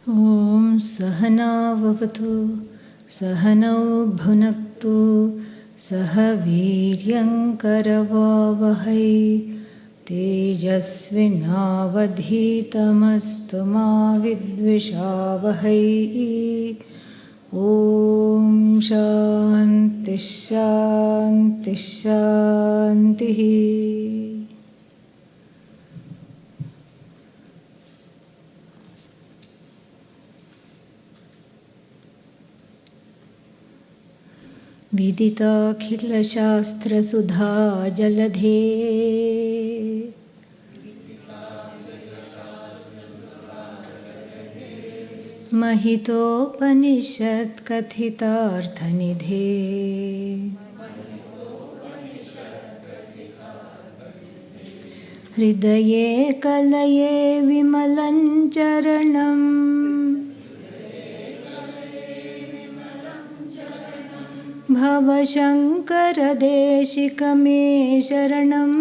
Om Sahana Vavatu Sahanau Bhunaktu Sahaviryam Karavavahai Tejasvinavadhitamastu ma vidvishavahai. Om Shanti Shanti Shanti. Viditakhila Shastra Sudha Jaladhe Mahitopanishad Kathitartha Nidhe Hridaye Kalaye Vimalan Charanam Bhava Shankara Deshika me Sharanam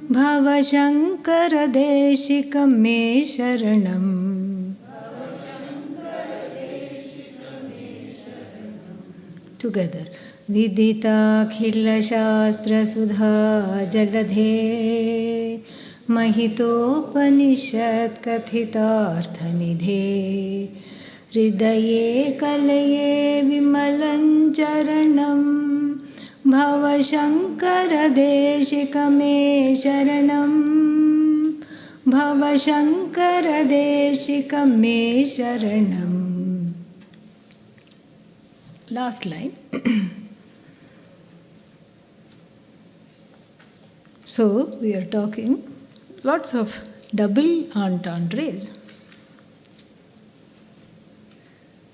Bhava Shankara Deshika me Sharanam. Together. Vidita Khila Shastra Sudha Jaladhe Mahitopanishad Kathitartha Nidhe Hridaye Kalaye Vimalan Charanam Bhava Shankara Deshika me Sharanam Bhava Shankara Deshika me Sharanam. Last line. So we are talking lots of double entendres.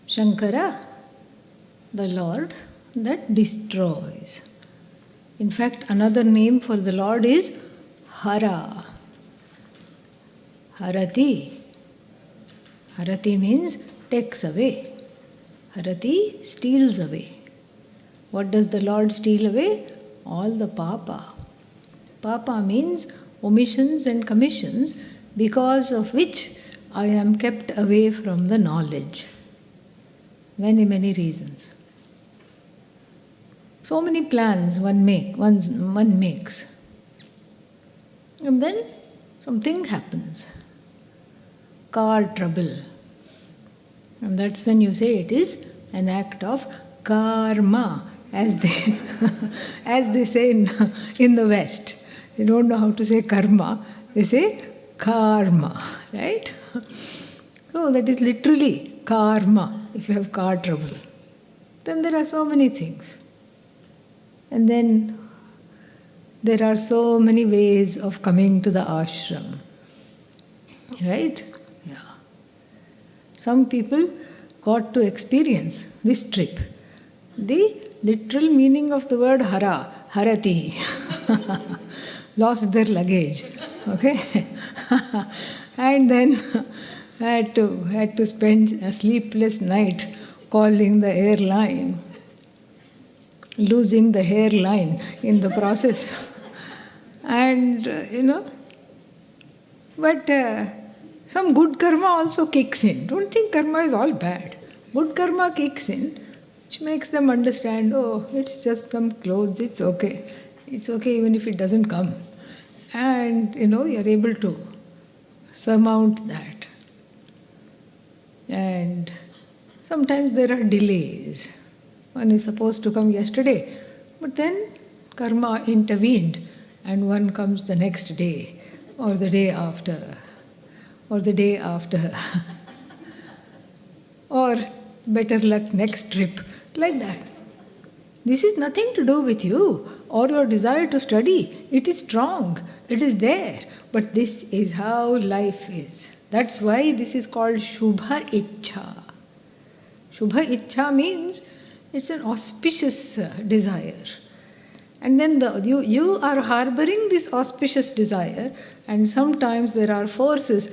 Shankara, the Lord that destroys. In fact, another name for the Lord is Hara. Harati. Harati means takes away. Harati steals away. What does the Lord steal away? All the papa. Papa means omissions and commissions, because of which I am kept away from the knowledge. Many, many reasons. So many plans one makes. And then something happens. Car trouble. And that's when you say it is an act of karma, as they as they say in the West. They don't know how to say karma, they say karma, right? So that is literally karma, if you have car trouble. Then there are so many things. And then there are so many ways of coming to the ashram. Right? Yeah. Some people got to experience this trip. The literal meaning of the word hara, harati. Lost their luggage. Okay? And then had to spend a sleepless night calling the airline, losing the hairline in the process. And, but some good karma also kicks in. Don't think karma is all bad. Good karma kicks in, which makes them understand, oh, it's just some clothes, it's okay. It's okay even if it doesn't come. And, you're able to surmount that. And sometimes there are delays. One is supposed to come yesterday, but then karma intervened and one comes the next day, or the day after, or the day after. Or better luck next trip, like that. This is nothing to do with you or your desire to study. It is strong, it is there, but this is how life is. That's why this is called Shubha Ichha. Shubha Ichha means it's an auspicious desire. And then you are harboring this auspicious desire, and sometimes there are forces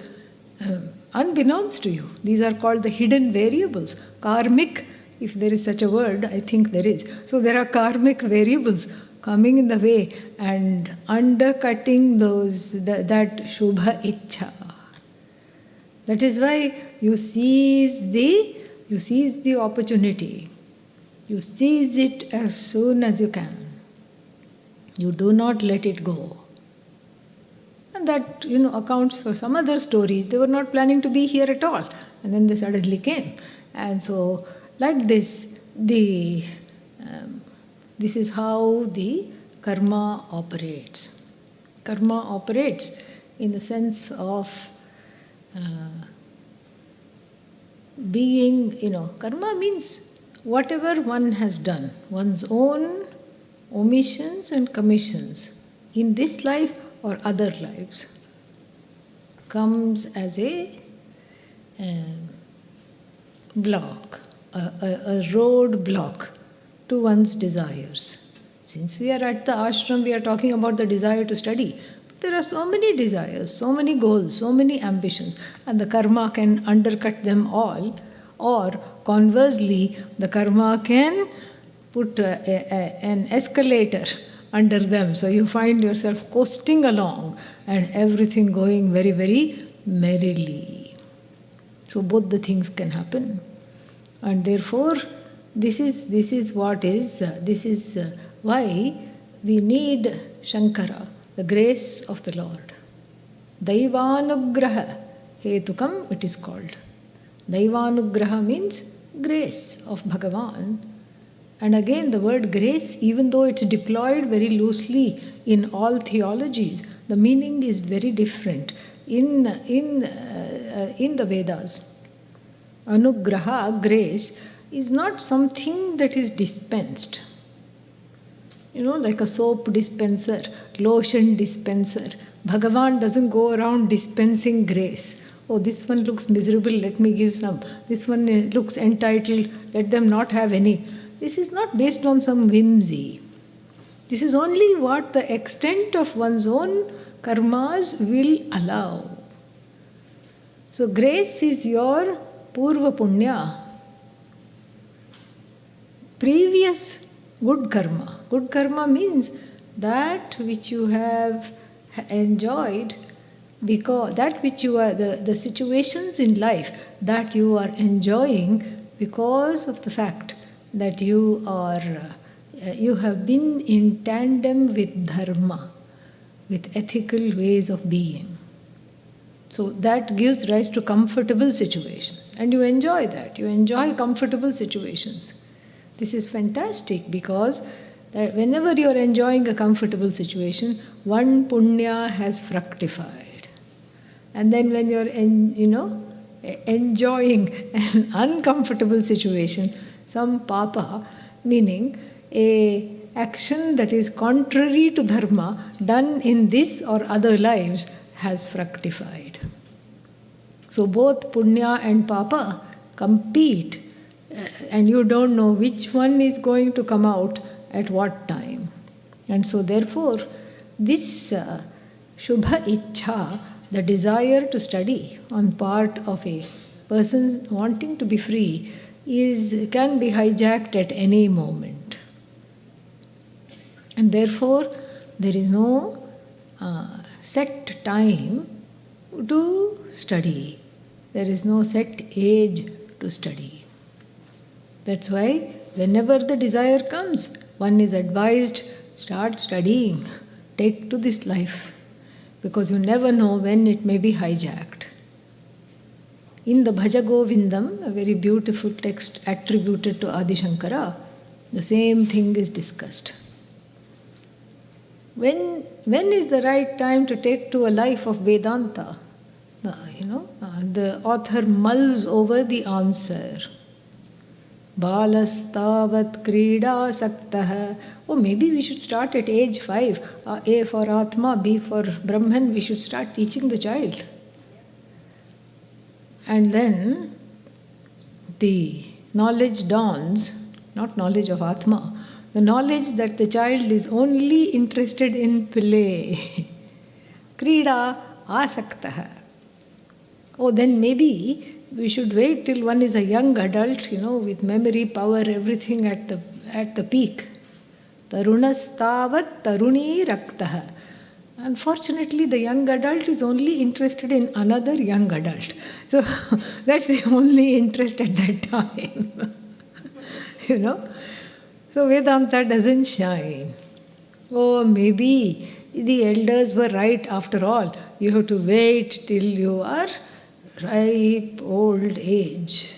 unbeknownst to you. These are called the hidden variables. Karmic, if there is such a word, I think there is. So there are karmic variables coming in the way and undercutting that Shubha Ichha. That is why you seize the opportunity. You seize it as soon as you can. You do not let it go. And that, accounts for some other stories. They were not planning to be here at all. And then they suddenly came. And so, like this, this is how the karma operates. Karma operates in the sense of being, karma means whatever one has done, one's own omissions and commissions in this life or other lives, comes as a block, a road block to one's desires. Since we are at the ashram, we are talking about the desire to study. There are so many desires, so many goals, so many ambitions, and the karma can undercut them all, or conversely, the karma can put an escalator under them. So you find yourself coasting along and everything going very, very merrily. So both the things can happen. And therefore, this is why we need Shankara, the grace of the Lord. Daivanugraha Hetukam it is called. Daivanugraha means grace of Bhagavan. And again, the word grace, even though it's deployed very loosely in all theologies, the meaning is very different in the Vedas. Anugraha, grace, is not something that is dispensed. Like a soap dispenser, lotion dispenser. Bhagavan doesn't go around dispensing grace. Oh, this one looks miserable, let me give some. This one looks entitled, let them not have any. This is not based on some whimsy. This is only what the extent of one's own karmas will allow. So grace is your purva punya, previous good karma. Good karma means that which you have enjoyed, because that which you are, the situations in life that you are enjoying because of the fact that you have been in tandem with dharma, with ethical ways of being. So that gives rise to comfortable situations. And you enjoy that. You enjoy comfortable situations. This is fantastic because that whenever you are enjoying a comfortable situation, one punya has fructified. And then when you are enjoying an uncomfortable situation, some papa, meaning a action that is contrary to dharma done in this or other lives, has fructified. So both punya and papa compete, and you don't know which one is going to come out at what time. And so therefore, this Shubha Ichha, the desire to study on part of a person wanting to be free, can be hijacked at any moment. And therefore, there is no set time to study. There is no set age to study. That's why whenever the desire comes, one is advised, start studying, take to this life, because you never know when it may be hijacked. In the Bhaja Govindam, a very beautiful text attributed to Adi Shankara, the same thing is discussed. When is the right time to take to a life of Vedanta? The author mulls over the answer. Balastavat krida saktah. Oh, maybe we should start at age 5. A for Atma, B for Brahman. We should start teaching the child. And then the knowledge dawns, not knowledge of Atma, the knowledge that the child is only interested in play. Krida asaktah. Oh, then maybe we should wait till one is a young adult, with memory, power, everything at the peak. Tarunastavat taruni raktaha. Unfortunately, the young adult is only interested in another young adult. So that's the only interest at that time. you know. So Vedanta doesn't shine. Oh, maybe the elders were right after all. You have to wait till you are ripe old age.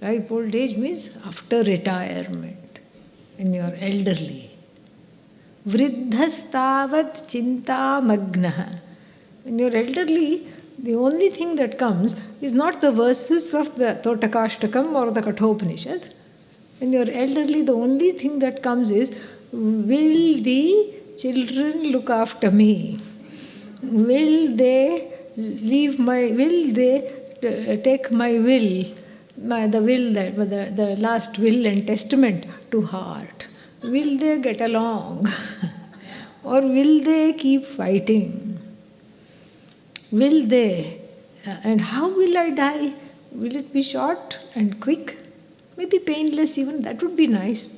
Ripe old age means after retirement, when you are elderly. Vriddhastavat chinta magnaha. When you are elderly, the only thing that comes is not the verses of the Totakashtakam or the Kathopanishad. When you are elderly, the only thing that comes is, will the children look after me? Will they take my will, the last will and testament to heart? Will they get along? Or will they keep fighting? Will they? And how will I die? Will it be short and quick? Maybe painless even, that would be nice.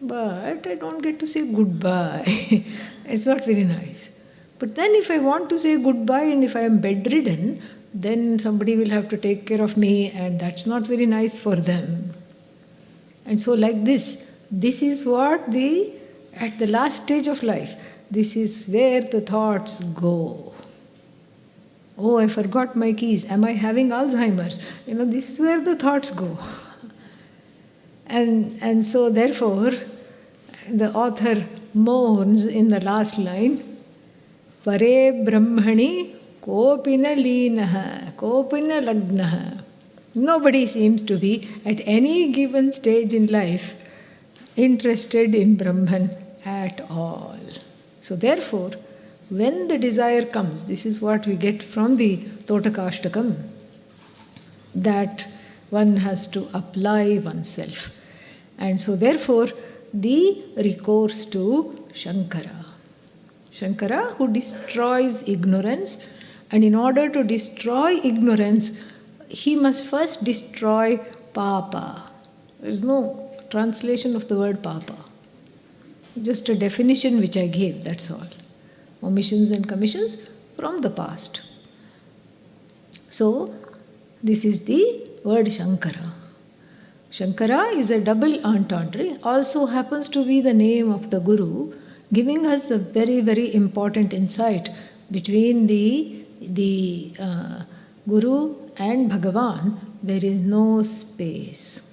But I don't get to say goodbye. It's not very nice. But then if I want to say goodbye and if I am bedridden, then somebody will have to take care of me, and that's not very nice for them. And so like this is what at the last stage of life, this is where the thoughts go. Oh, I forgot my keys. Am I having Alzheimer's? This is where the thoughts go. And so therefore, the author mourns in the last line, Pare Brahmani Kopina Leenaha, Kopina Lagnaha. Nobody seems to be at any given stage in life interested in Brahman at all. So therefore, when the desire comes, this is what we get from the Totakashtakam, that one has to apply oneself. And so therefore, the recourse to Shankara. Shankara, who destroys ignorance, and in order to destroy ignorance, he must first destroy papa. There is no translation of the word papa. Just a definition which I gave, that's all. Omissions and commissions from the past. So, this is the word Shankara. Shankara is a double entendre, also happens to be the name of the Guru, giving us a very, very important insight between the Guru and Bhagavan. There is no space.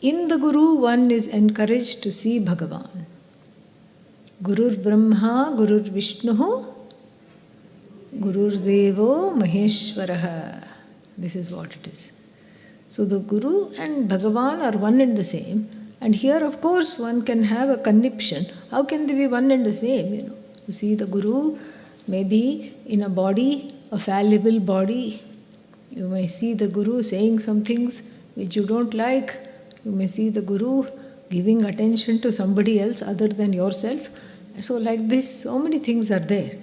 In the Guru, one is encouraged to see Bhagavan. Gurur Brahma, Gurur Vishnu, Gurur Devo Maheshwaraha. This is what it is. So the Guru and Bhagavan are one and the same. And here, of course, one can have a conniption. How can they be one and the same? You see the Guru maybe in a body, a fallible body. You may see the Guru saying some things which you don't like. You may see the Guru giving attention to somebody else other than yourself. So like this, so many things are there.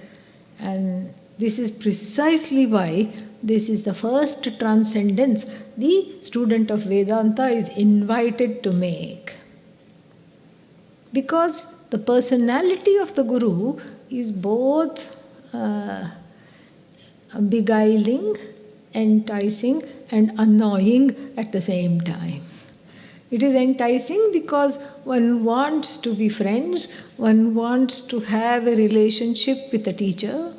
And this is precisely why this is the first transcendence the student of Vedanta is invited to make. Because the personality of the Guru is both beguiling, enticing, and annoying at the same time. It is enticing because one wants to be friends, one wants to have a relationship with a teacher.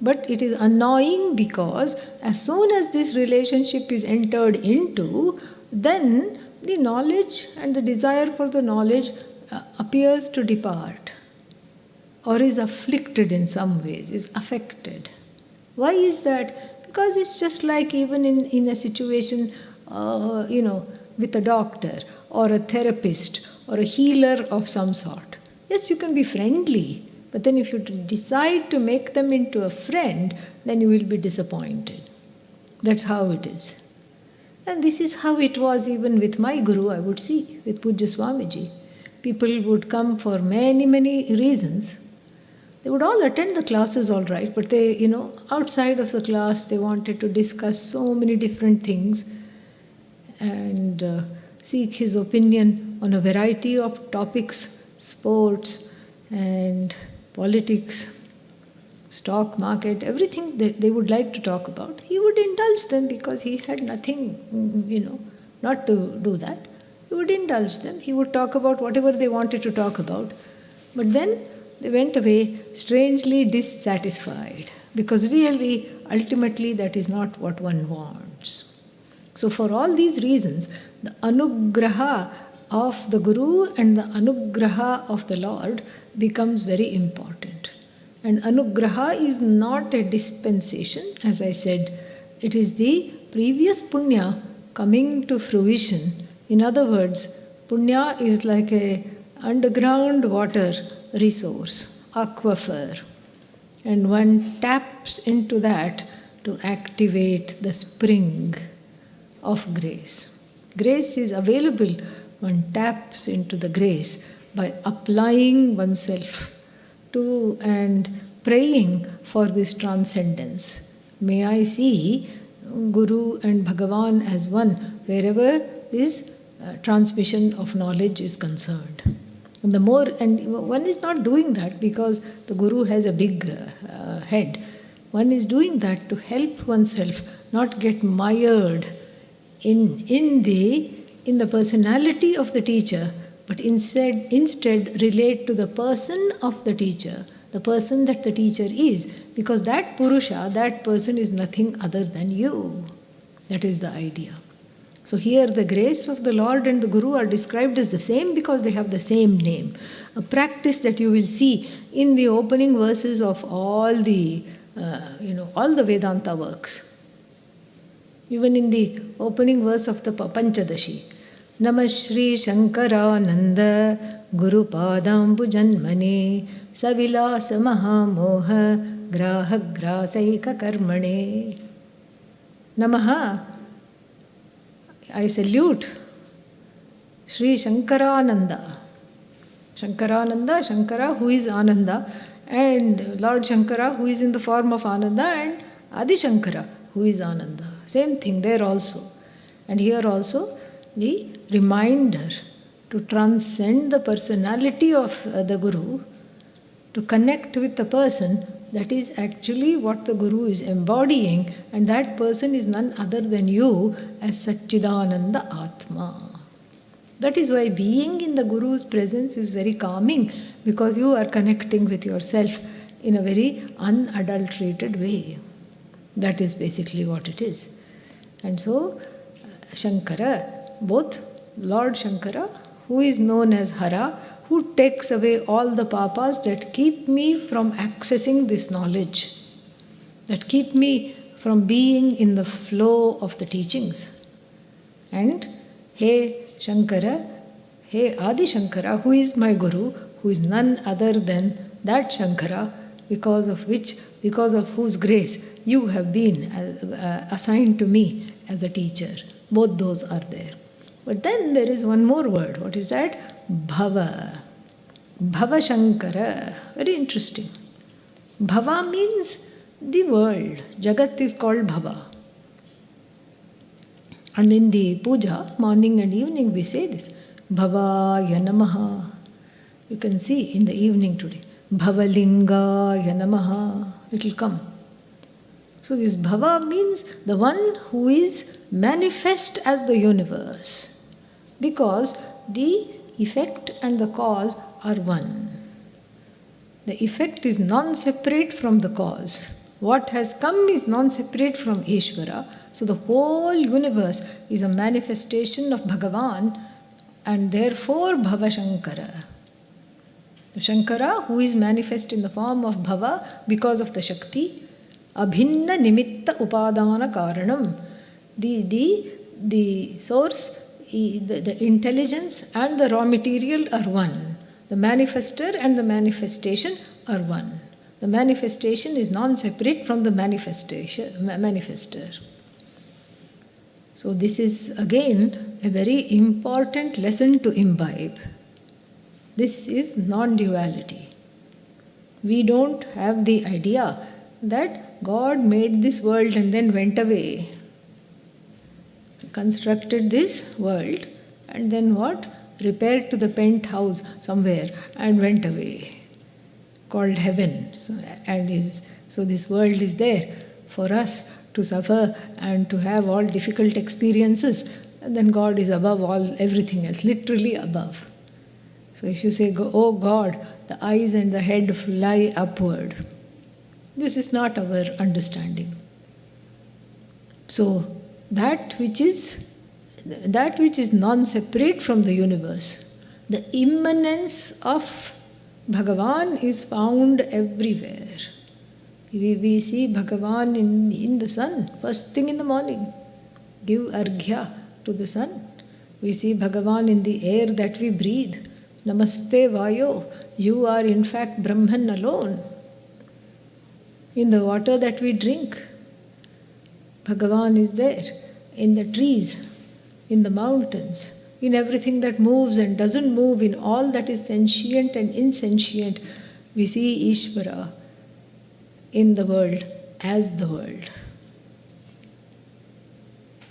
But it is annoying because as soon as this relationship is entered into, then the knowledge and the desire for the knowledge appears to depart, or is afflicted in some ways, is affected. Why is that? Because it's just like even in a situation, with a doctor or a therapist or a healer of some sort. Yes, you can be friendly, but then if you decide to make them into a friend, then you will be disappointed. That's how it is. And this is how it was even with my Guru, I would see, with Pujya Swamiji. People would come for many, many reasons. They would all attend the classes all right, but they, outside of the class, they wanted to discuss so many different things and seek his opinion on a variety of topics, sports and politics, stock market, everything that they would like to talk about. He would indulge them because he had nothing, not to do that. He would indulge them. He would talk about whatever they wanted to talk about. But then they went away strangely dissatisfied because really, ultimately, that is not what one wants. So for all these reasons, the anugraha of the Guru and the anugraha of the Lord becomes very important. And anugraha is not a dispensation, as I said. It is the previous punya coming to fruition. In other words, punya is like a underground water resource, aquifer. And one taps into that to activate the spring of grace. Grace is available. One taps into the grace by applying oneself to and praying for this transcendence. May I see Guru and Bhagavan as one wherever this transmission of knowledge is concerned. And one is not doing that because the Guru has a big head. One is doing that to help oneself not get mired in the personality of the teacher, but instead relate to the person of the teacher, the person that the teacher is, because that Purusha, that person is nothing other than you. That is the idea. So here the grace of the Lord and the Guru are described as the same because they have the same name. A practice that you will see in the opening verses of all the Vedanta works. Even in the opening verse of the Panchadashi. Namah Shri Shankarananda Guru Padambu Janmane Savilasa Mahamoha Graha Grasaika Karmane. Namaha. I salute Sri Shankarananda. Shankarananda, Shankara who is Ananda, and Lord Shankara who is in the form of Ananda, and Adi Shankara who is Ananda. Same thing there also. And here also the reminder to transcend the personality of the Guru, to connect with the person, that is actually what the Guru is embodying, and that person is none other than you as Satchidananda Atma. That is why being in the Guru's presence is very calming, because you are connecting with yourself in a very unadulterated way. That is basically what it is. And so, Shankara, both Lord Shankara, who is known as Hara, who takes away all the papas that keep me from accessing this knowledge, that keep me from being in the flow of the teachings. And Hey Shankara, Hey Adi Shankara, who is my Guru, who is none other than that Shankara, because of whose grace you have been assigned to me as a teacher. Both those are there. But then there is one more word. What is that? Bhava. Bhava Shankara. Very interesting. Bhava means the world. Jagat is called Bhava. And in the puja, morning and evening, we say this. Bhavaya Namaha. You can see in the evening today. Bhavalingaya Namaha. It will come. So this Bhava means the one who is manifest as the universe. Because the effect and the cause are one. The effect is non-separate from the cause. What has come is non-separate from Ishvara. So the whole universe is a manifestation of Bhagavan, and therefore Bhava Shankara. Shankara, who is manifest in the form of Bhava because of the Shakti, Abhinna Nimitta Upadana Karanam. The source, the intelligence and the raw material are one. The manifester and the manifestation are one. The manifestation is non-separate from the manifester. So this is again a very important lesson to imbibe. This is non-duality. We don't have the idea that God made this world and then went away. He constructed this world and then what? repaired to the penthouse somewhere and went away, called heaven. So this world is there for us to suffer and to have all difficult experiences, and then God is above everything else, literally above. So if you say, oh God, the eyes and the head fly upward, this is not our understanding. So that which is non-separate from the universe, the immanence of Bhagavan is found everywhere. We see Bhagavan in the sun, first thing in the morning. Give arghya to the sun. We see Bhagavan in the air that we breathe. Namaste Vayo, you are in fact Brahman alone. In the water that we drink, Bhagavan is there. In the trees, in the mountains, in everything that moves and doesn't move, in all that is sentient and insentient, we see Ishvara in the world as the world.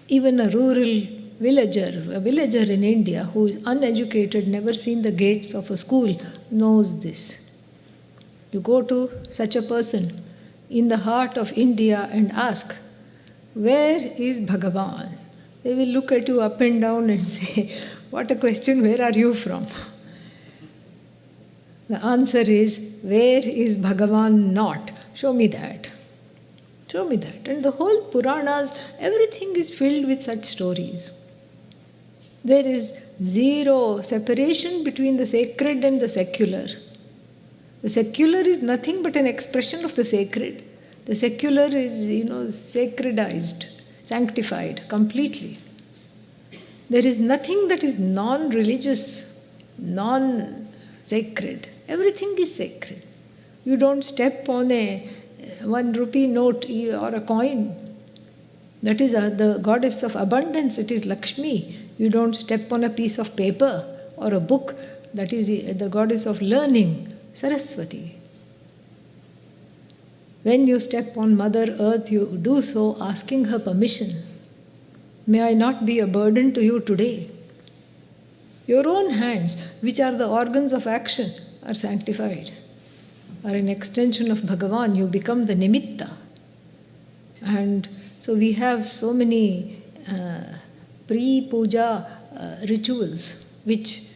Even a villager in India who is uneducated, never seen the gates of a school, knows this. You go to such a person in the heart of India and ask, where is Bhagavan? They will look at you up and down and say, what a question, where are you from? The answer is, where is Bhagavan not? Show me that. Show me that. And the whole Puranas, everything is filled with such stories. There is zero separation between the sacred and the secular. The secular is nothing but an expression of the sacred. The secular is, sacredized, sanctified completely. There is nothing that is non-religious, non-sacred. Everything is sacred. You don't step on a 1 rupee note or a coin. That is the goddess of abundance. It is Lakshmi. You don't step on a piece of paper or a book. That is the goddess of learning, Saraswati. When you step on Mother Earth, you do so asking her permission. May I not be a burden to you today. Your own hands, which are the organs of action, are sanctified, are an extension of Bhagavan. You become the nimitta. And so we have so many pre-puja rituals which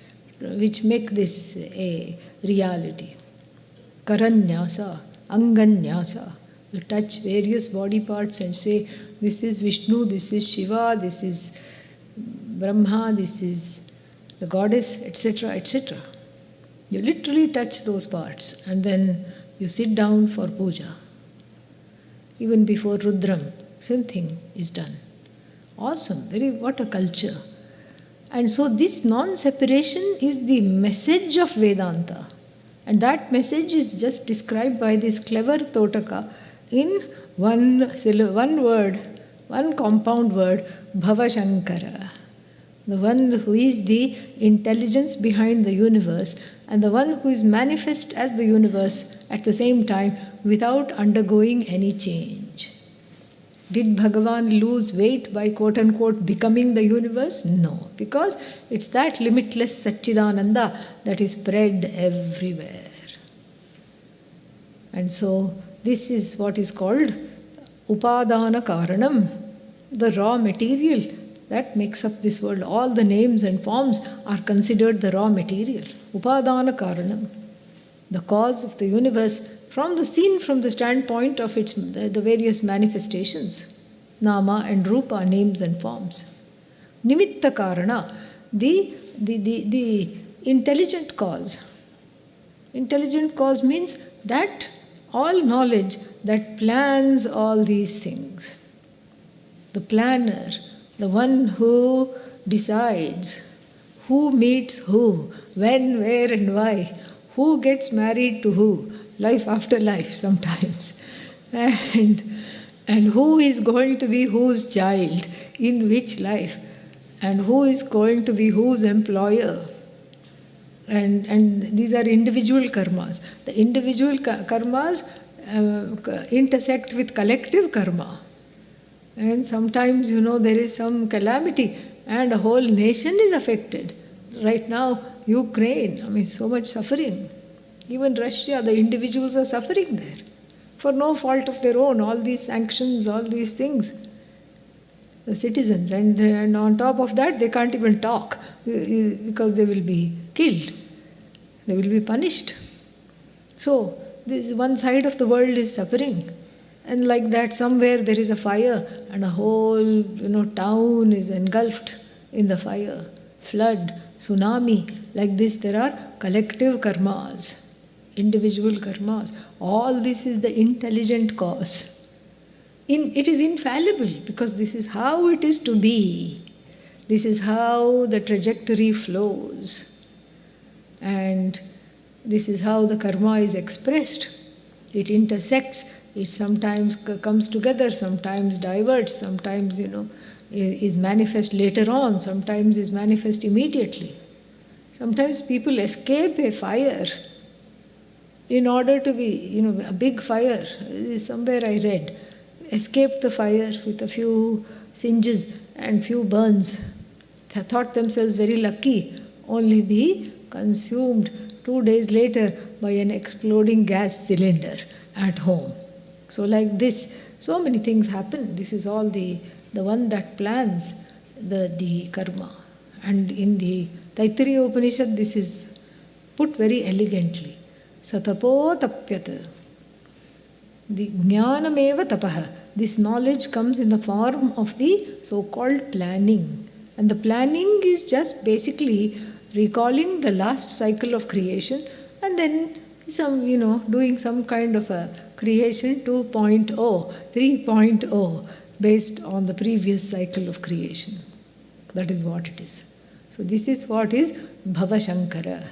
make this a reality. Karanyasa, Anganyasa. You touch various body parts and say, this is Vishnu, this is Shiva, this is Brahma, this is the goddess, etc., etc. You literally touch those parts and then you sit down for puja. Even before Rudram, same thing is done. Awesome, what a culture. And so this non-separation is the message of Vedanta. And that message is just described by this clever Totaka in one word, one compound word, Bhavashankara. The one who is the intelligence behind the universe and the one who is manifest as the universe at the same time without undergoing any change. Did Bhagavan lose weight by quote-unquote becoming the universe? No, because it's that limitless Satchidananda that is spread everywhere. And so this is what is called Upadana Karanam, the raw material that makes up this world. All the names and forms are considered the raw material. Upadana Karanam, the cause of the universe from the standpoint of the various manifestations, Nama and Rupa, names and forms. Nimitta Karana, the intelligent cause. Intelligent cause means that all knowledge that plans all these things. The planner, the one who decides who meets who, when, where and why, who gets married to who, life after life sometimes, and who is going to be whose child, in which life, and who is going to be whose employer. And these are individual karmas. The individual karmas intersect with collective karma. And sometimes, there is some calamity and a whole nation is affected. right now, Ukraine, I mean, so much suffering. Even Russia, the individuals are suffering there for no fault of their own. All these sanctions, all these things, the citizens, and on top of that, they can't even talk because they will be killed. They will be punished. So, this one side of the world is suffering. And like that, somewhere there is a fire and a whole, town is engulfed in the fire. Flood, tsunami, like this there are collective karmas, individual karmas. All this is the intelligent cause. It is infallible because this is how it is to be. This is how the trajectory flows. And this is how the karma is expressed. It intersects. It sometimes comes together, sometimes diverts, sometimes, is manifest later on, sometimes is manifest immediately. Sometimes people escape a fire in order to be, a big fire. Somewhere I read, escaped the fire with a few singes and few burns. They thought themselves very lucky, only be consumed 2 days later by an exploding gas cylinder at home. So like this, so many things happen. This is all the one that plans the karma. And in the Taittiriya Upanishad, this is put very elegantly. Satapo tapyat. The jnanameva tapaha. This knowledge comes in the form of the so-called planning. And the planning is just basically recalling the last cycle of creation and then doing some kind of a creation 2.0, 3.0 based on the previous cycle of creation. That is what it is. So this is what is Bhava Shankara.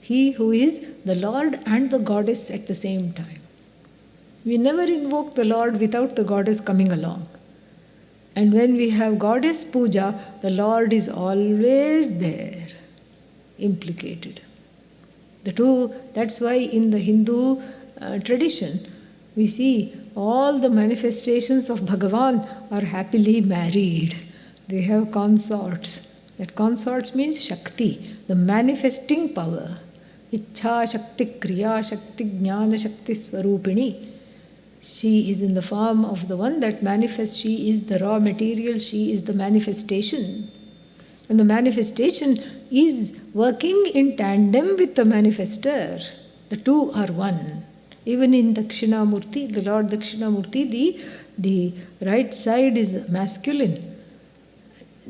He who is the Lord and the goddess at the same time. We never invoke the Lord without the goddess coming along. And when we have goddess puja, the Lord is always there, implicated. The two, that's why in the Hindu tradition, we see all the manifestations of Bhagavan are happily married. They have consorts. That consorts means Shakti, the manifesting power. Ichha Shakti, Kriya Shakti, Jnana Shakti Swarupini. She is in the form of the one that manifests. She is the raw material. She is the manifestation. And the manifestation is working in tandem with the manifester. The two are one. Even in Dakshinamurti, the Lord Dakshinamurti, the right side is masculine,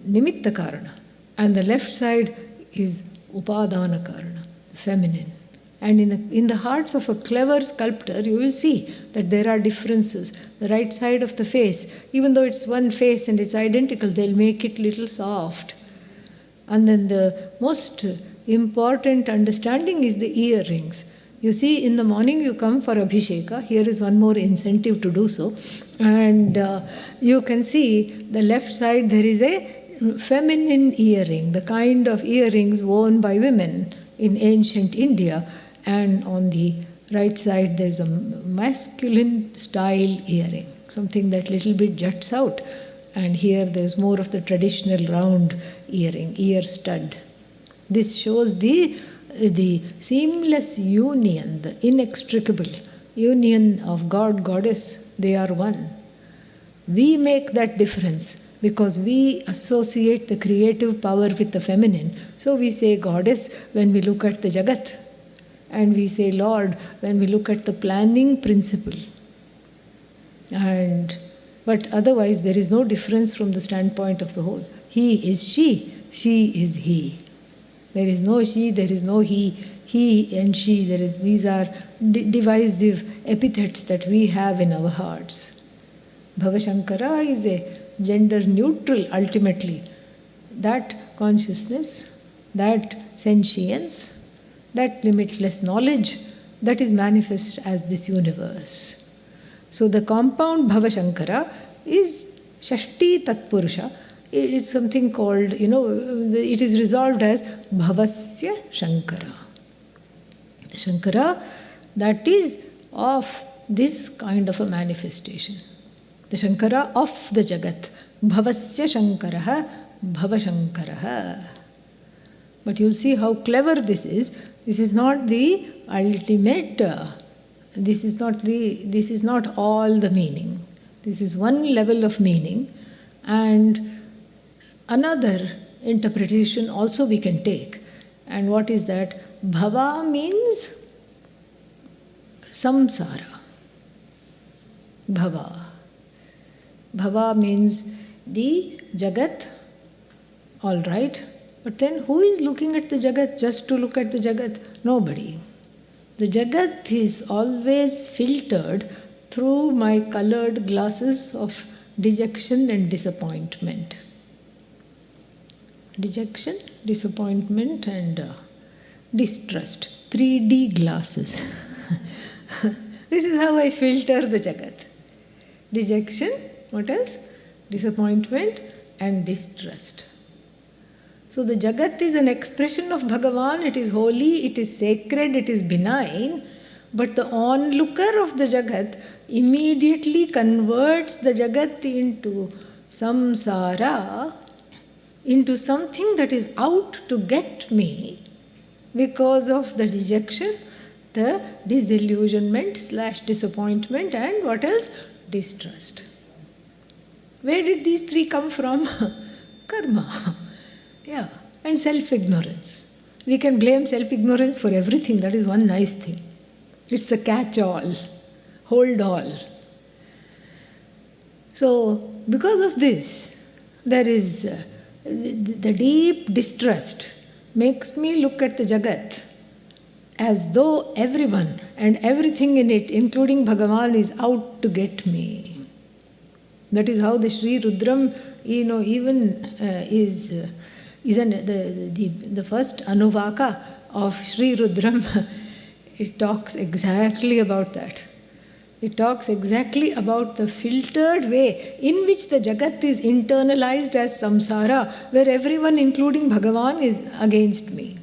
Nimitta Karana, and the left side is Upadana Karana, feminine. And in the hearts of a clever sculptor, you will see that there are differences. The right side of the face, even though it's one face and it's identical, they'll make it little soft. And then the most important understanding is the earrings. You see, in the morning you come for Abhisheka. Here is one more incentive to do so. And you can see the left side, there is a feminine earring, the kind of earrings worn by women in ancient India. And on the right side, there's a masculine style earring, something that little bit juts out. And here there's more of the traditional round earring, ear stud. This shows the seamless union, the inextricable union of God, Goddess. They are one. We make that difference because we associate the creative power with the feminine. So we say Goddess when we look at the Jagat. And we say Lord when we look at the planning principle. But otherwise there is no difference from the standpoint of the whole. He is she is he. There is no she, there is no he and she. These are divisive epithets that we have in our hearts. Bhavashankara is a gender neutral ultimately. That consciousness, that sentience, that limitless knowledge, that is manifest as this universe. So the compound Bhavashankara is Shashti Tatpurusha. It's something called, it is resolved as Bhavasya Shankara. The Shankara that is of this kind of a manifestation. The Shankara of the Jagat. Bhavasya Shankaraha, Bhavashankaraha. But you'll see how clever this is. This is not the ultimate, this is not all the meaning. This is one level of meaning, and another interpretation also we can take. And what is that? Bhava means samsara. Bhava. Bhava means the Jagat, all right. But then who is looking at the Jagat just to look at the Jagat? Nobody. The Jagat is always filtered through my colored glasses of dejection and disappointment. Dejection, disappointment, and distrust. 3D glasses. This is how I filter the Jagat. Dejection, what else? Disappointment and distrust. So the Jagat is an expression of Bhagavan. It is holy, it is sacred, it is benign. But the onlooker of the Jagat immediately converts the Jagat into samsara, into something that is out to get me because of the dejection, the disillusionment / disappointment, and what else? Distrust. Where did these three come from? Karma. Yeah, and self-ignorance. We can blame self-ignorance for everything. That is one nice thing. It's the catch-all, hold all. So, because of this, there is the deep distrust makes me look at the Jagat as though everyone and everything in it, including Bhagavan, is out to get me. That is how the Sri Rudram, even is the first Anuvaka of Sri Rudram. It talks exactly about that. It talks exactly about the filtered way in which the Jagat is internalized as samsara, where everyone, including Bhagavan, is against me.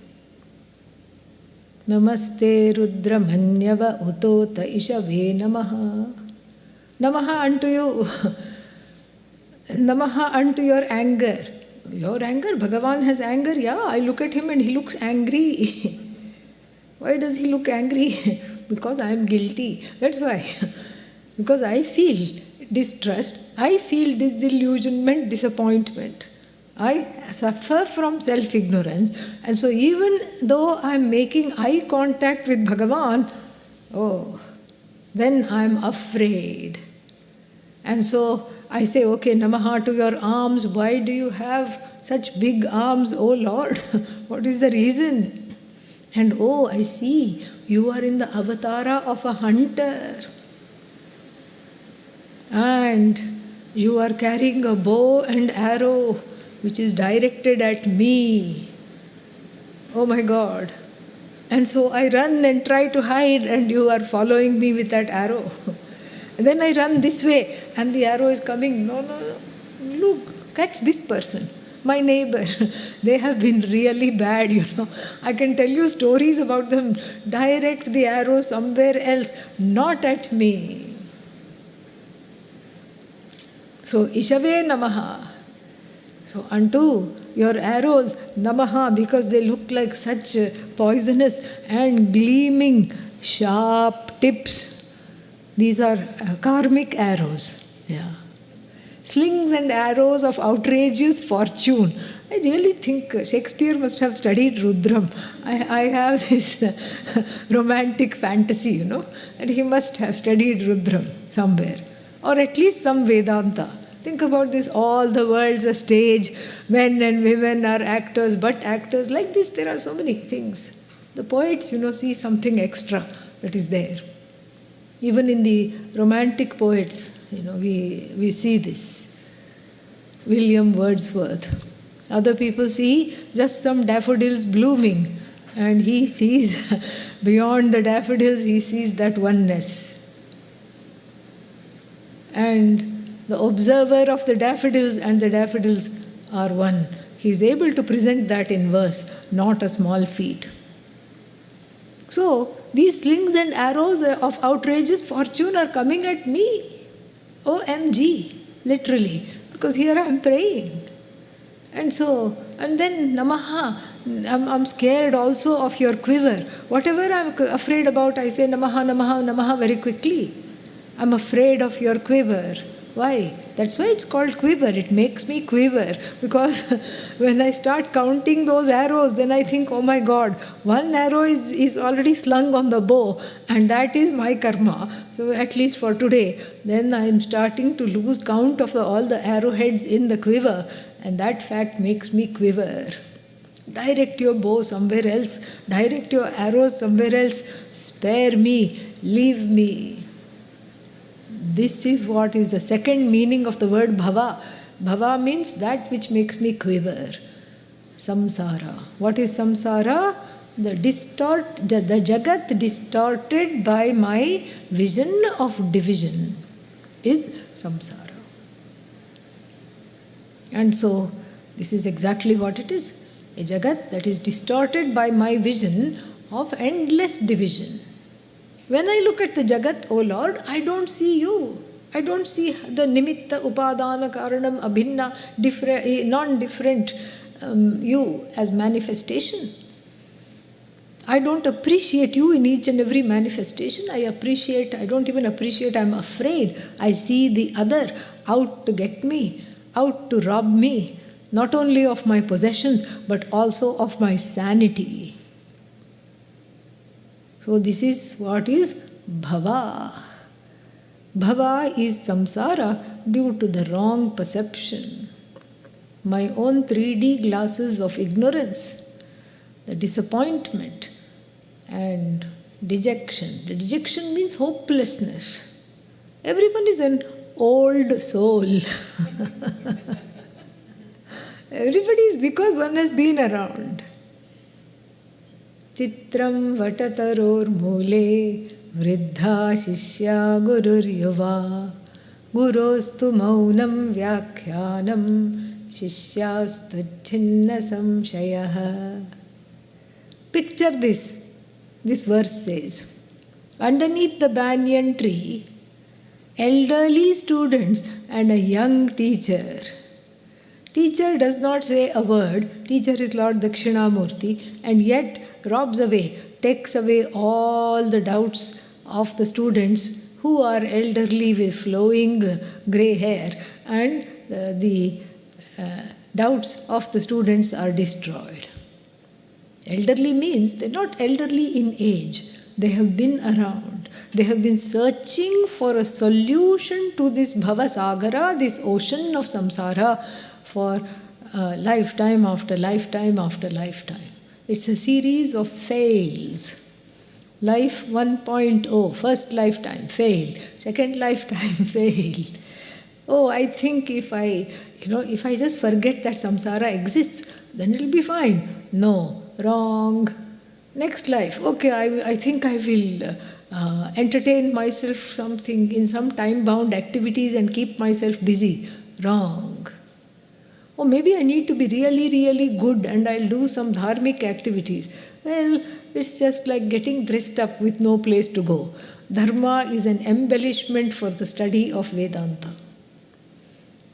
Namaste Rudramanyava Utota Ishave Namaha. Namaha unto you. Namaha unto your anger. Your anger? Bhagavan has anger? Yeah, I look at him and he looks angry. Why does he look angry? Because I am guilty. That's why. Because I feel distrust, I feel disillusionment, disappointment. I suffer from self-ignorance. And so even though I am making eye contact with Bhagavan, then I am afraid. And so I say, okay, Namaha to your arms. Why do you have such big arms, oh Lord? What is the reason? And I see, you are in the avatara of a hunter. And you are carrying a bow and arrow which is directed at me. Oh my God. And so I run and try to hide, and you are following me with that arrow. And then I run this way and the arrow is coming. No, look, catch this person. My neighbor, they have been really bad, I can tell you stories about them. Direct the arrow somewhere else, not at me. So, Ishave Namaha. So, unto your arrows, Namaha, because they look like such poisonous and gleaming, sharp tips. These are karmic arrows. Yeah. Slings and arrows of outrageous fortune. I really think Shakespeare must have studied Rudram. I have this romantic fantasy, that he must have studied Rudram somewhere. Or at least some Vedanta. Think about this, all the world's a stage. Men and women are actors, but actors. Like this, there are so many things. The poets, see something extra that is there. Even in the romantic poets, we see this. William Wordsworth. Other people see just some daffodils blooming, and he sees beyond the daffodils, he sees that oneness. And the observer of the daffodils and the daffodils are one. He is able to present that in verse, not a small feat. So, these slings and arrows of outrageous fortune are coming at me. OMG, literally. Because here I am praying. And then Namaha, I'm scared also of your quiver. Whatever I'm afraid about, I say Namaha, Namaha, Namaha very quickly. I'm afraid of your quiver. Why? That's why it's called quiver. It makes me quiver. Because when I start counting those arrows, then I think, oh my God, one arrow is already slung on the bow, and that is my karma. So at least for today, then I am starting to lose count of all the arrowheads in the quiver, and that fact makes me quiver. Direct your bow somewhere else. Direct your arrows somewhere else. Spare me. Leave me. This is what is the second meaning of the word bhava. Bhava means that which makes me quiver. Samsara. What is samsara? The jagat distorted by my vision of division is samsara. And so, this is exactly what it is. A jagat that is distorted by my vision of endless division. When I look at the jagat, O Lord, I don't see you. I don't see the nimitta, upadana, karanam, abhinna, non-different you as manifestation. I don't appreciate you in each and every manifestation. I don't even appreciate, I'm afraid. I see the other out to get me, out to rob me, not only of my possessions, but also of my sanity. So this is what is bhava. Bhava is samsara due to the wrong perception. My own 3D glasses of ignorance, the disappointment and dejection. The dejection means hopelessness. Everyone is an old soul. Everybody is because one has been around. Chitram vatataror mule vriddha shishya gurur yuva gurostu maunam vyakhyanam shishyastu chinna samshayah. Picture this. This verse says, underneath the banyan tree, elderly students and a young teacher. Teacher does not say a word. Teacher is Lord Dakshinamurti, and yet robs away, takes away all the doubts of the students who are elderly with flowing grey hair, and the doubts of the students are destroyed. Elderly means they're not elderly in age. They have been around. They have been searching for a solution to this bhavasagara, this ocean of samsara, for lifetime after lifetime after lifetime. It's a series of fails. Life 1.0, first lifetime, failed. Second lifetime, failed. Oh, I think if I just forget that samsara exists, then it'll be fine. No, wrong. Next life, okay, I think I will entertain myself in some time-bound activities and keep myself busy. Wrong. Or maybe I need to be really, really good and I'll do some dharmic activities. Well, it's just like getting dressed up with no place to go. Dharma is an embellishment for the study of Vedanta.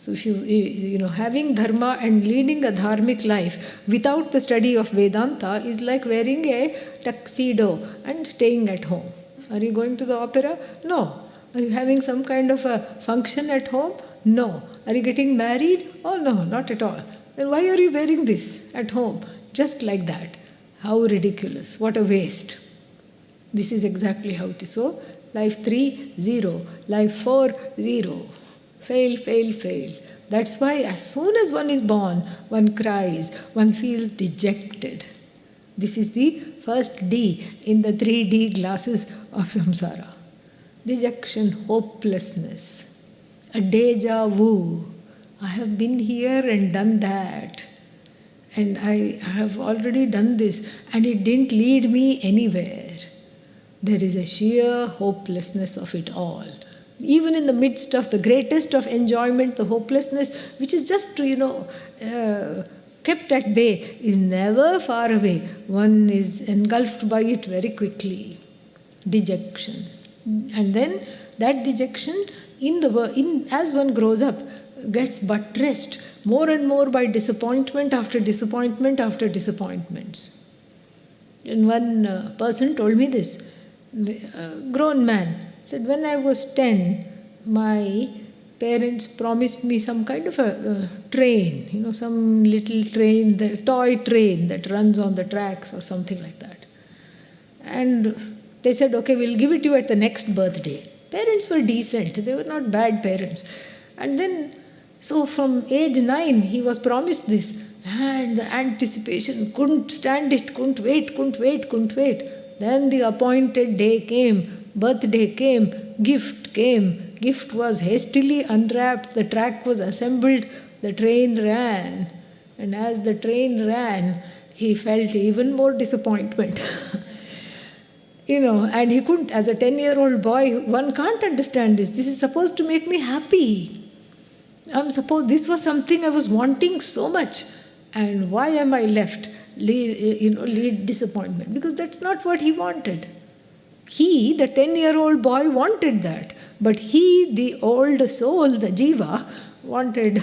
So if having dharma and leading a dharmic life without the study of Vedanta is like wearing a tuxedo and staying at home. Are you going to the opera? No. Are you having some kind of a function at home? No. Are you getting married? Oh no, not at all. Then why are you wearing this at home? Just like that. How ridiculous. What a waste. This is exactly how it is. So, life 3, 0. Life 4, 0. Fail, fail, fail. That's why as soon as one is born, one cries, one feels dejected. This is the first D in the 3D glasses of samsara. Dejection, hopelessness. A deja vu. I have been here and done that. And I have already done this and it didn't lead me anywhere. There is a sheer hopelessness of it all. Even in the midst of the greatest of enjoyment, the hopelessness, which is just, kept at bay, is never far away. One is engulfed by it very quickly. Dejection. And then That dejection, as one grows up, gets buttressed more and more by disappointment after disappointment after disappointments. And one person told me this, a grown man, said, when I was 10, my parents promised me some kind of a train, some little train, the toy train that runs on the tracks or something like that. And they said, okay, we'll give it to you at the next birthday. Parents were decent, they were not bad parents. And then, so from age 9, he was promised this. And the anticipation, couldn't stand it, couldn't wait. Then the appointed day came, birthday came, gift came. Gift was hastily unwrapped, the track was assembled, the train ran. And as the train ran, he felt even more disappointment. And he couldn't, as a 10-year-old boy, one can't understand this. This is supposed to make me happy. This was something I was wanting so much. And why am I left lead disappointment? Because that's not what he wanted. He, the 10-year-old boy, wanted that. But he, the old soul, the jiva, wanted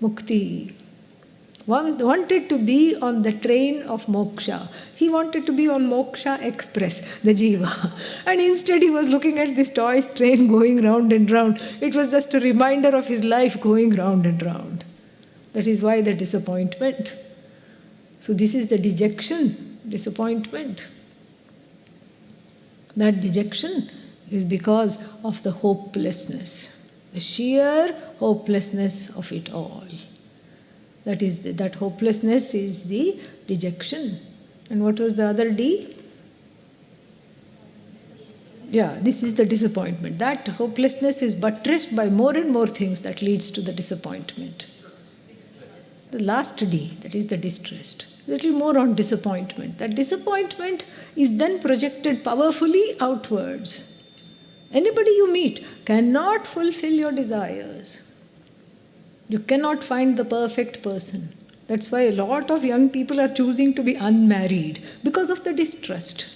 mukti. Wanted to be on the train of moksha. He wanted to be on Moksha Express, the jiva. And instead he was looking at this toy train going round and round. It was just a reminder of his life going round and round. That is why the disappointment. So this is the dejection, disappointment. That dejection is because of the hopelessness, the sheer hopelessness of it all. That hopelessness is the dejection. And what was the other D? Yeah, this is the disappointment. That hopelessness is buttressed by more and more things that leads to the disappointment. The last D, that is the distressed. Little more on disappointment. That disappointment is then projected powerfully outwards. Anybody you meet cannot fulfill your desires. You cannot find the perfect person. That's why a lot of young people are choosing to be unmarried, because of the distrust.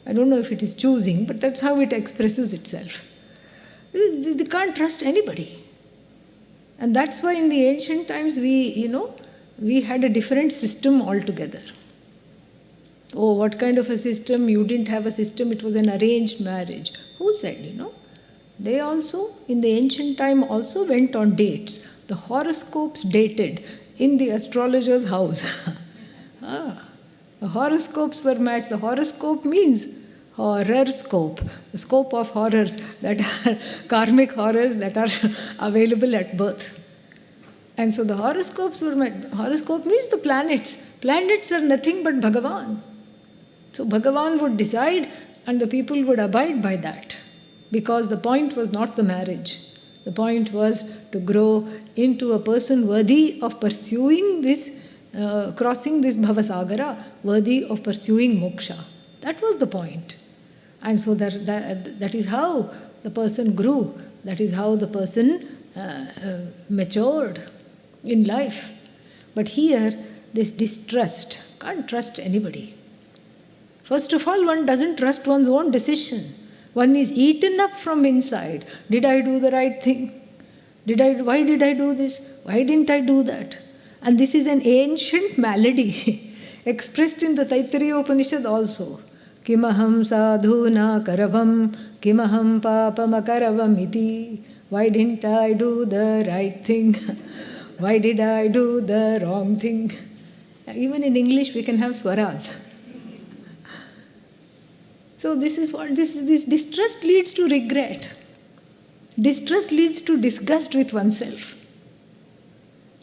I don't know if it is choosing, but that's how it expresses itself. They can't trust anybody. And that's why in the ancient times we had a different system altogether. Oh, what kind of a system? You didn't have a system, it was an arranged marriage. Who said, They also, in the ancient time, also went on dates. The horoscopes dated in the astrologer's house. The horoscopes were matched. The horoscope means horror scope, the scope of horrors that are karmic horrors that are available at birth. And so the horoscopes were met. Horoscope means the planets. Planets are nothing but Bhagavan. So Bhagavan would decide and the people would abide by that. Because the point was not the marriage. The point was to grow into a person worthy of pursuing this, crossing this bhavasagara, worthy of pursuing moksha. That was the point. And so that is how the person grew. That is how the person matured in life. But here, this distrust, can't trust anybody. First of all, one doesn't trust one's own decision. One is eaten up from inside. Did I do the right thing? Why did I do this? Why didn't I do that? And this is an ancient malady expressed in the Taittiriya Upanishad also. Kimaham sadhuna karavam, kimaham papam akaravam iti. Why didn't I do the right thing? Why did I do the wrong thing? Even in English we can have swaras. So this is what this distrust leads to regret. Distrust leads to disgust with oneself.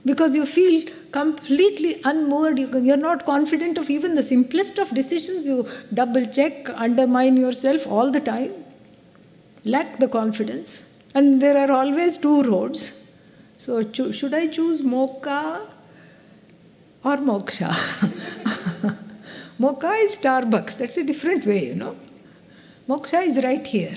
Because you feel completely unmoored, you're not confident of even the simplest of decisions, you double check, undermine yourself all the time, lack the confidence. And there are always two roads. So should I choose mocha or moksha? Mocha is Starbucks, that's a different way, Moksha is right here.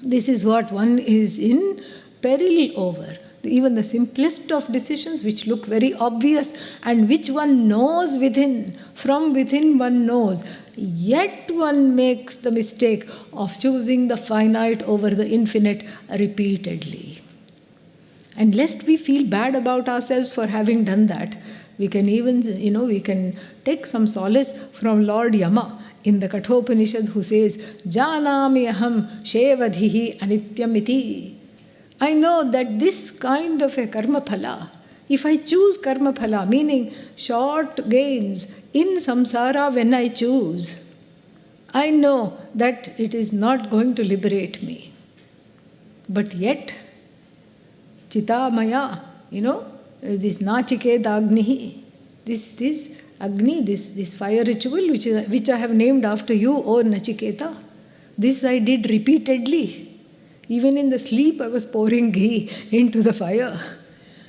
This is what one is in peril over. even the simplest of decisions which look very obvious and which one knows within, from within one knows, yet one makes the mistake of choosing the finite over the infinite repeatedly. And lest we feel bad about ourselves for having done that, we can even, we can take some solace from Lord Yama in the Kathopanishad, who says, Janami aham shevadhihi anityamiti. I know that this kind of a karma phala, if I choose karma phala, meaning short gains in samsara when I choose, I know that it is not going to liberate me. But yet, Chitamaya, this Nachiketa Agnihi, this Agni, this fire ritual which I have named after you, O Nachiketa, this I did repeatedly. Even in the sleep I was pouring ghee into the fire,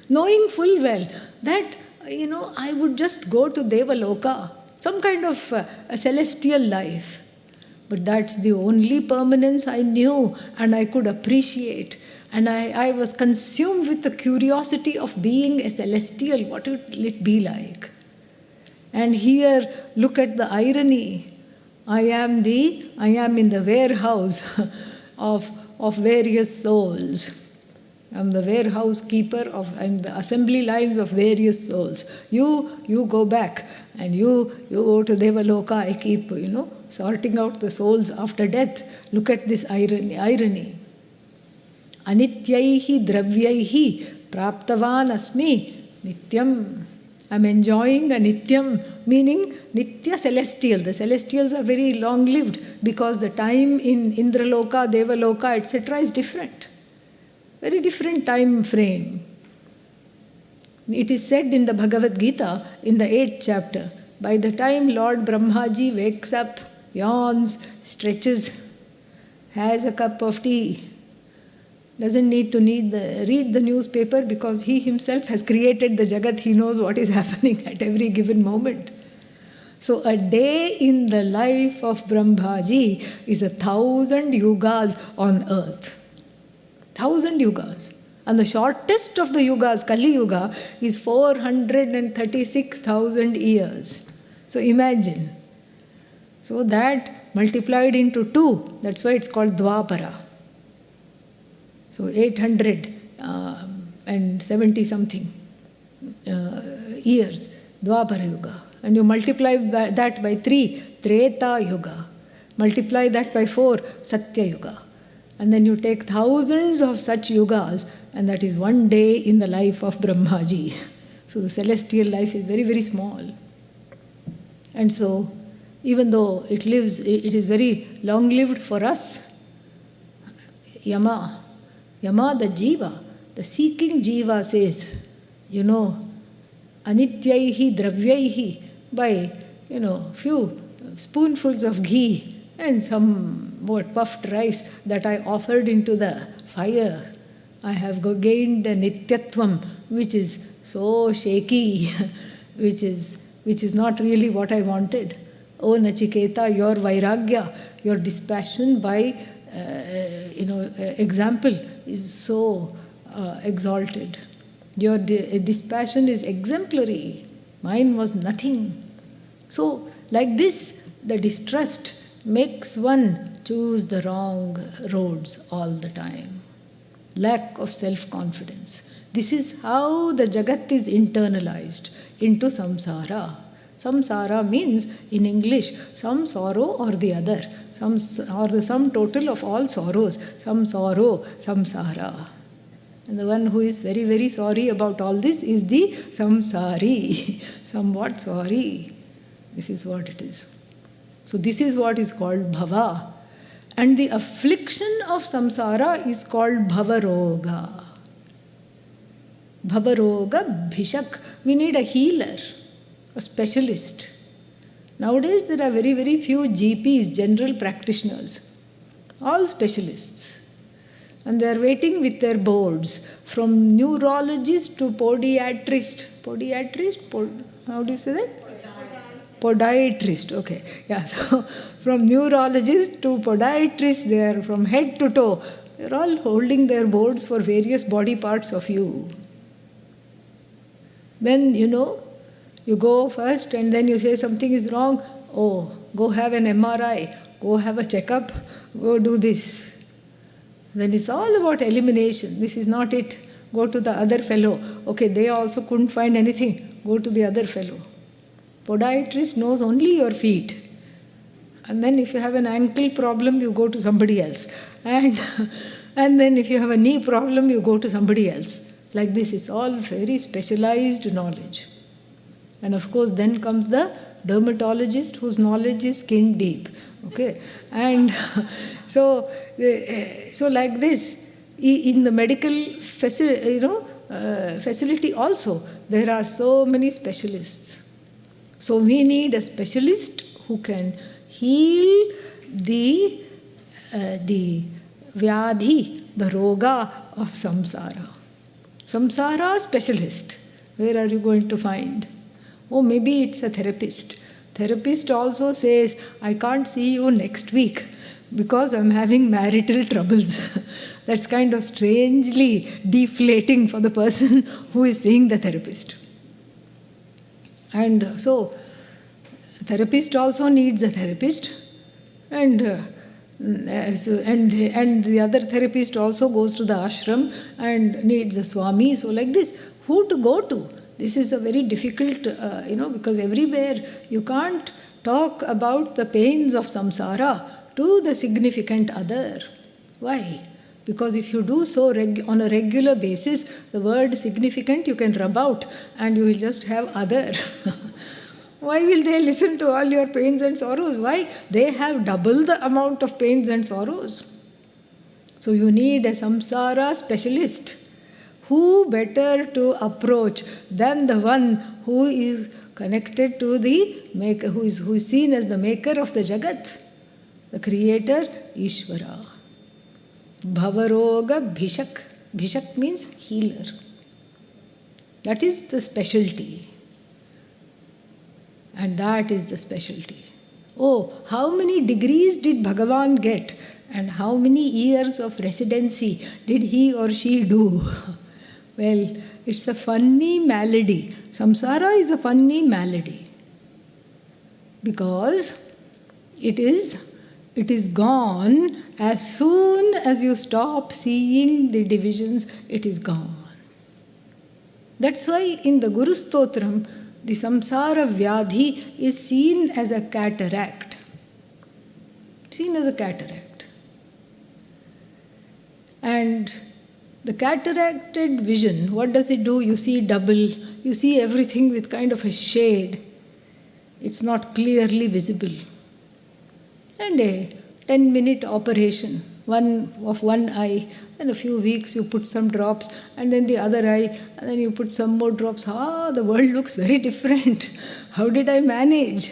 knowing full well that, I would just go to Devaloka, some kind of a celestial life. But that's the only permanence I knew and I could appreciate. And I was consumed with the curiosity of being a celestial. What will it be like? And here, look at the irony. I am in the warehouse of various souls. I'm the warehouse keeper I'm the assembly lines of various souls. You go back and you go to Devaloka. I keep, sorting out the souls after death. Look at this irony. Anityaihi dravyaihi praptavan asmi nityam. I'm enjoying a nityam, meaning nitya celestial. The celestials are very long-lived because the time in Indraloka, Devaloka, etc. is different. Very different time frame. It is said in the Bhagavad Gita, in the 8th chapter, by the time Lord Brahmaji wakes up, yawns, stretches, has a cup of tea, doesn't need to read the newspaper because he himself has created the Jagat. He knows what is happening at every given moment. So a day in the life of Brahmaji is 1,000 yugas on earth. 1,000 yugas. And the shortest of the yugas, Kali Yuga, is 436,000 years. So imagine. So that multiplied into 2, that's why it's called Dwapara. So 870 something years, Dwapara Yuga. And you multiply that by 3, Treta Yuga. Multiply that by 4, Satya Yuga. And then you take thousands of such yugas, and that is one day in the life of Brahmaji. So the celestial life is very, very small. And so, even though it is very long-lived for us, Yama the Jiva, the seeking Jiva says, anityaihi dravyaihi, by, few spoonfuls of ghee and some puffed rice that I offered into the fire, I have gained a nityatvam, which is so shaky, which is not really what I wanted. O Nachiketa, your vairagya, your dispassion by example is so exalted. Your dispassion is exemplary. Mine was nothing. So, like this, the distrust makes one choose the wrong roads all the time. Lack of self-confidence. This is how the Jagat is internalized into samsara. Samsara means, in English, some sorrow or the other, or the sum total of all sorrows, some sorrow, samsara. And the one who is very, very sorry about all this is the samsari, somewhat sorry. This is what it is. So this is what is called bhava. And the affliction of samsara is called bhavaroga. Bhavaroga bhishak. We need a healer, a specialist. Nowadays there are very, very few GPs, general practitioners. All specialists. And they are waiting with their boards, from neurologist to podiatrist. How do you say that? Podiatrist, okay. Yeah, so from neurologist to podiatrist, they are from head to toe They're all holding their boards for various body parts of you. Then, you go first and then you say something is wrong. Oh, go have an MRI, go have a checkup, go do this. Then it's all about elimination. This is not it. Go to the other fellow. Okay, they also couldn't find anything. Go to the other fellow. Podiatrist knows only your feet. And then if you have an ankle problem, you go to somebody else. And then if you have a knee problem, you go to somebody else. Like this, it's all very specialized knowledge. And of course, then comes the dermatologist whose knowledge is skin deep. Okay? And so like this, in the medical facility also, there are so many specialists. So we need a specialist who can heal the vyadhi, the roga of samsara. Samsara specialist, where are you going to find? Oh, maybe it's a therapist. Therapist also says, I can't see you next week because I'm having marital troubles. That's kind of strangely deflating for the person who is seeing the therapist. And so, therapist also needs a therapist, and the other therapist also goes to the ashram and needs a swami. So like this, who to go to? This is a very difficult, because everywhere you can't talk about the pains of samsara to the significant other. Why? Because if you do so on a regular basis, the word significant you can rub out and you will just have other. Why will they listen to all your pains and sorrows? Why? They have double the amount of pains and sorrows. So you need a samsara specialist. Who better to approach than the one who is connected to the maker, who is seen as the maker of the Jagat, the creator, Ishvara. Bhavaroga Bhishak. Bhishak means healer. That is the specialty. And that is the specialty. Oh, how many degrees did Bhagavan get? And how many years of residency did he or she do? Well, it's a funny malady. Samsara is a funny malady. Because it is gone as soon as you stop seeing the divisions, it is gone. That's why in the Guru Stotram, the samsara vyadhi is seen as a cataract. Seen as a cataract. And the cataracted vision, what does it do? You see double, you see everything with kind of a shade. It's not clearly visible. And a 10-minute operation, one eye, then a few weeks you put some drops, and then the other eye, and then you put some more drops. The world looks very different. How did I manage?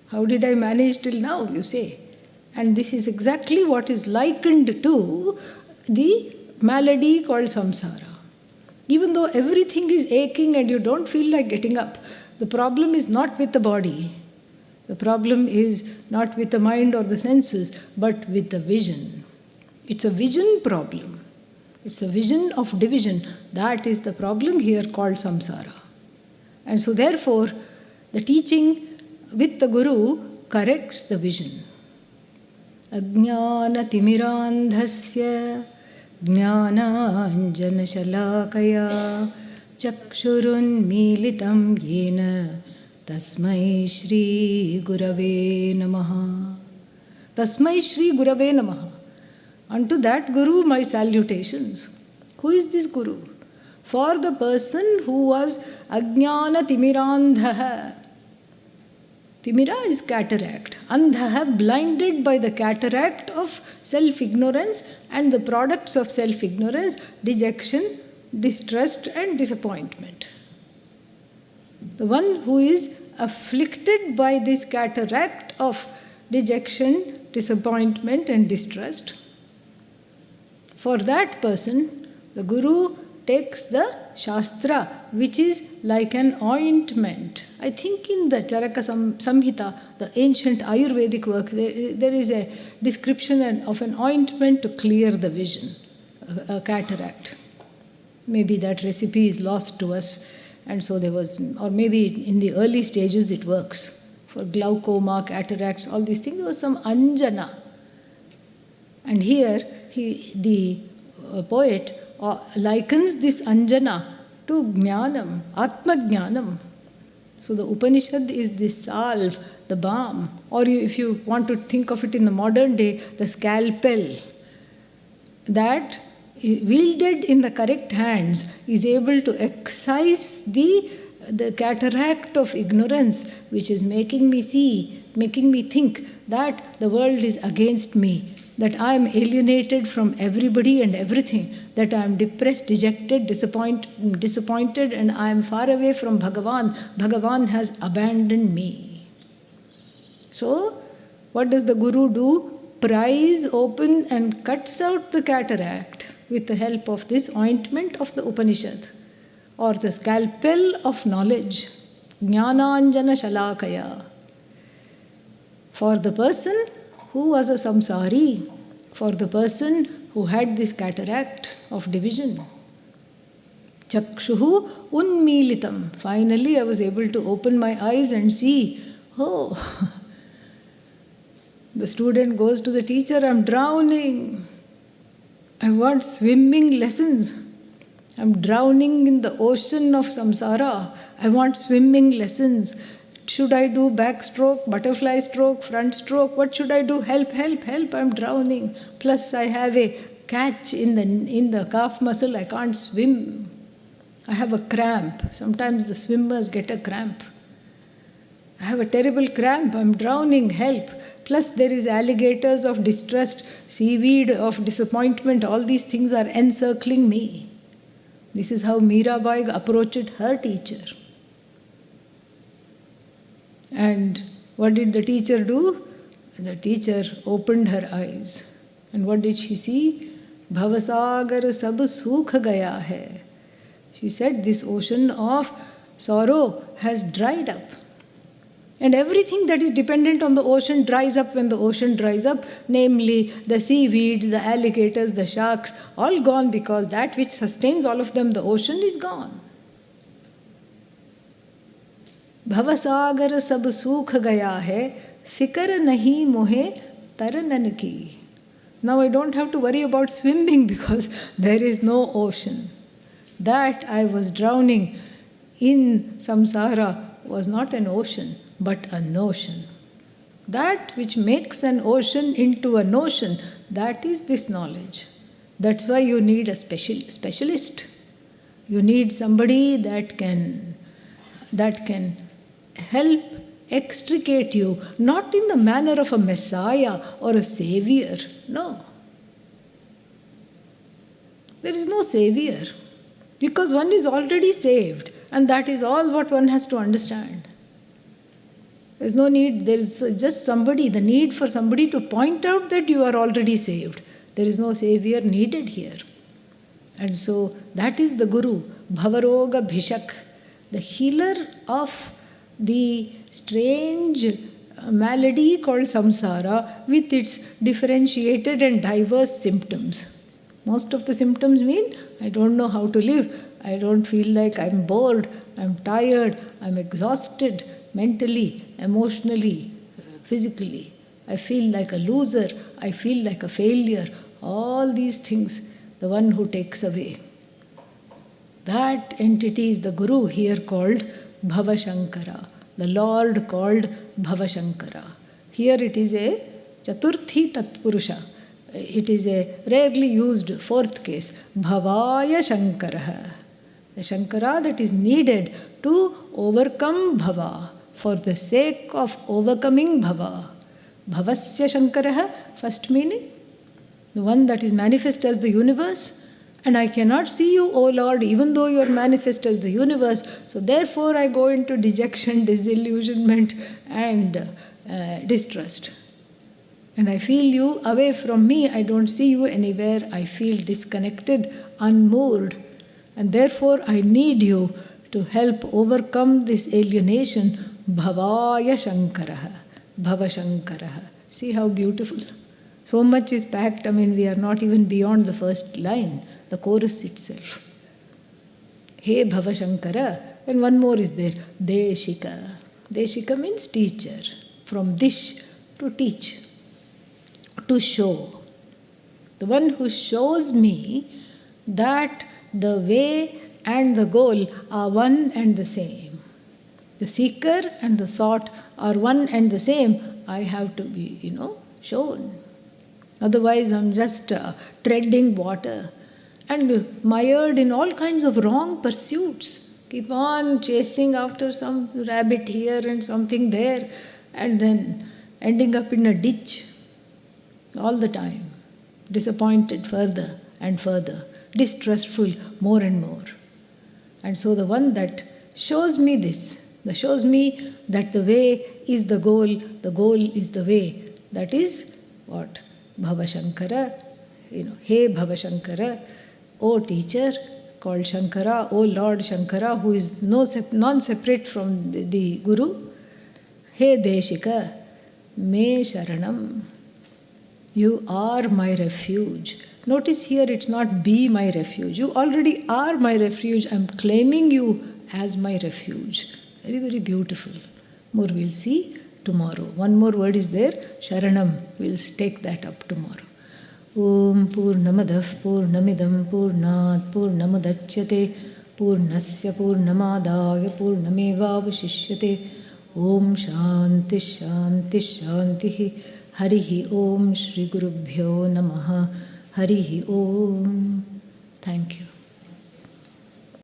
How did I manage till now, you say? And this is exactly what is likened to the malady called samsara. Even though everything is aching and you don't feel like getting up, the problem is not with the body. The problem is not with the mind or the senses, but with the vision. It's a vision problem. It's a vision of division. That is the problem here called samsara. And so therefore, the teaching with the Guru corrects the vision. Ajnana timirandhasya jnananjana shalakaya chakshurun militam yena tasmai Shri Gurave Namaha. Tasmai Shri Gurave Namaha. Unto that Guru my salutations. Who is this Guru? For the person who was Ajnana Timirandhaha. Timira is cataract. Andhaha, blinded by the cataract of self-ignorance and the products of self-ignorance, dejection, distrust and disappointment. The one who is afflicted by this cataract of dejection, disappointment and distrust, for that person, the Guru takes the Shastra, which is like an ointment. I think in the Charaka Samhita, the ancient Ayurvedic work, there is a description of an ointment to clear the vision, a cataract. Maybe that recipe is lost to us, and so there was, or maybe in the early stages it works. For glaucoma, cataracts, all these things, there was some anjana. And here, the poet likens this anjana to jnanam, atma jnanam. So the Upanishad is the salve, the balm, or if you want to think of it in the modern day, the scalpel, that wielded in the correct hands is able to excise the cataract of ignorance which is making me see, making me think that the world is against me, that I am alienated from everybody and everything, that I am depressed, dejected, disappointed, and I am far away from Bhagavan. Bhagavan has abandoned me. So, what does the Guru do? Pries open and cuts out the cataract with the help of this ointment of the Upanishad, or the scalpel of knowledge, Jnananjana Shalakaya. For the person who was a samsari, for the person who had this cataract of division. Chakshuhu unmilitam. Finally, I was able to open my eyes and see, oh, the student goes to the teacher, I'm drowning. I want swimming lessons. I'm drowning in the ocean of samsara. I want swimming lessons. Should I do backstroke, butterfly stroke, front stroke? What should I do? Help, help, help, I'm drowning. Plus I have a catch in the calf muscle, I can't swim. I have a cramp. Sometimes the swimmers get a cramp. I have a terrible cramp, I'm drowning, help. Plus there is alligators of distrust, seaweed of disappointment, all these things are encircling me. This is how Mirabai approached her teacher. And what did the teacher do? The teacher opened her eyes. And what did she see? Bhavasagar sab sukh gaya hai. She said, this ocean of sorrow has dried up. And everything that is dependent on the ocean dries up when the ocean dries up, namely the seaweed, the alligators, the sharks, all gone because that which sustains all of them, the ocean, is gone. Bhavasagar sab sukh gaya hai, fikar nahi mohe taranan ki. Now I don't have to worry about swimming because there is no ocean. That I was drowning in samsara was not an ocean, but a notion. That which makes an ocean into a notion, that is this knowledge. That's why you need a specialist. You need somebody that can help extricate you, not in the manner of a messiah or a savior. No. There is no savior. Because one is already saved, and that is all what one has to understand. There is no need, there is just somebody, the need for somebody to point out that you are already saved. There is no savior needed here. And so that is the Guru, Bhavaroga Bhishak, the healer of the strange malady called samsara with its differentiated and diverse symptoms. Most of the symptoms mean, I don't know how to live, I don't feel like I'm bored, I'm tired, I'm exhausted mentally, emotionally, physically. I feel like a loser, I feel like a failure. All these things, the one who takes away. That entity is the Guru here called Bhavashankara, the Lord called Bhavashankara. Here it is a Chaturthi Tatpurusha. It is a rarely used fourth case, Bhavaya Shankara. The Shankara that is needed to overcome Bhava, for the sake of overcoming Bhava. Bhavasya Shankara, first meaning, the one that is manifest as the universe. And I cannot see you, O Lord, even though you are manifest as the universe. So therefore I go into dejection, disillusionment, and distrust. And I feel you away from me. I don't see you anywhere. I feel disconnected, unmoored. And therefore, I need you to help overcome this alienation. Bhavaya Shankaraha. Bhava Shankaraha. See how beautiful. So much is packed. I mean, we are not even beyond the first line, the chorus itself. He Bhava Shankara. And one more is there. Deshika. Deshika means teacher. From dish, to teach. To show. The one who shows me that the way and the goal are one and the same. The seeker and the sought are one and the same. I have to be, shown. Otherwise, I'm just treading water and mired in all kinds of wrong pursuits. Keep on chasing after some rabbit here and something there, and then ending up in a ditch all the time. Disappointed further and further. Distrustful more and more. And so the one that shows me this, that shows me that the way is the goal is the way, that is what? Bhava Shankara, Hey Bhava Shankara, O teacher called Shankara, O Lord Shankara, who is non-separate from the Guru, Hey Deshika, Me Sharanam, you are my refuge. Notice here it's not be my refuge. You already are my refuge. I'm claiming you as my refuge. Very, very beautiful. More we'll see tomorrow. One more word is there, Sharanam. We'll take that up tomorrow. Om Purnamadav Purnamidam Purnat Purnamudachyate Purnasya Purnamadaya Purnamevavashishyate. Om Shanti Shanti Shanti. Harihi Om Shri Gurubhyo Namaha. Harihi Om. Thank you.